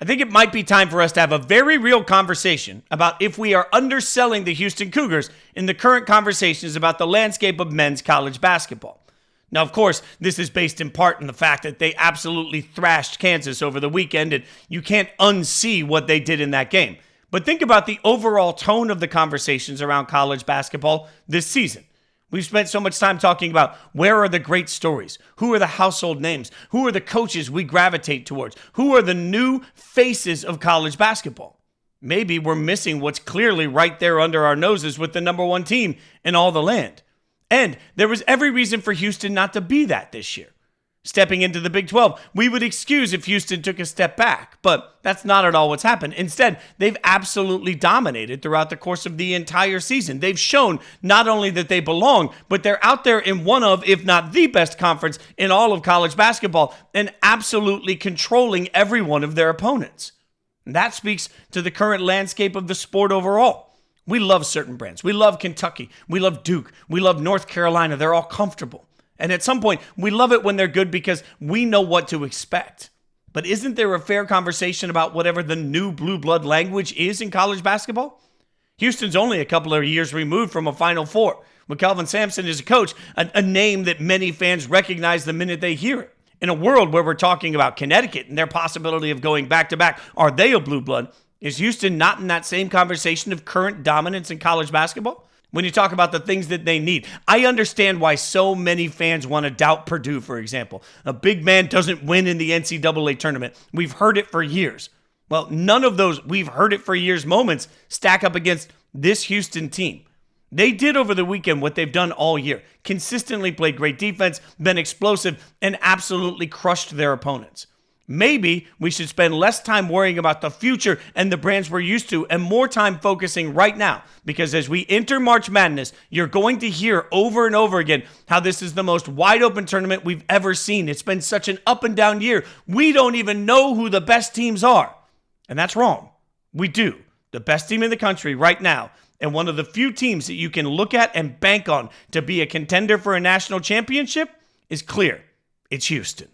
I think it might be time for us to have a very real conversation about if we are underselling the Houston Cougars in the current conversations about the landscape of men's college basketball. Now, of course, this is based in part in the fact that they absolutely thrashed Kansas over the weekend, and you can't unsee what they did in that game. But think about the overall tone of the conversations around college basketball this season. We've spent so much time talking about where are the great stories, who are the household names, who are the coaches we gravitate towards, who are the new faces of college basketball. Maybe we're missing what's clearly right there under our noses with the number one team in all the land. And there was every reason for Houston not to be that this year. Stepping into the Big 12, we would excuse if Houston took a step back, but that's not at all what's happened. Instead, they've absolutely dominated throughout the course of the entire season. They've shown not only that they belong, but they're out there in one of, if not the best conference in all of college basketball and absolutely controlling every one of their opponents. And that speaks to the current landscape of the sport overall. We love certain brands. We love Kentucky. We love Duke. We love North Carolina. They're all comfortable. And at some point, we love it when they're good because we know what to expect. But isn't there a fair conversation about whatever the new blue blood language is in college basketball? Houston's only a couple of years removed from a Final Four. With Kelvin Sampson as a coach, a name that many fans recognize the minute they hear it. In a world where we're talking about Connecticut and their possibility of going back-to-back, are they a blue blood? Is Houston not in that same conversation of current dominance in college basketball? When you talk about the things that they need, I understand why so many fans want to doubt Purdue, for example. A big man doesn't win in the NCAA tournament. We've heard it for years. Well, none of those we've heard it for years moments stack up against this Houston team. They did over the weekend what they've done all year. Consistently played great defense, been explosive, and absolutely crushed their opponents. Maybe we should spend less time worrying about the future and the brands we're used to and more time focusing right now. Because as we enter March Madness, you're going to hear over and over again how this is the most wide open tournament we've ever seen. It's been such an up and down year. We don't even know who the best teams are. And that's wrong. We do. The best team in the country right now, and one of the few teams that you can look at and bank on to be a contender for a national championship, is clear. It's Houston.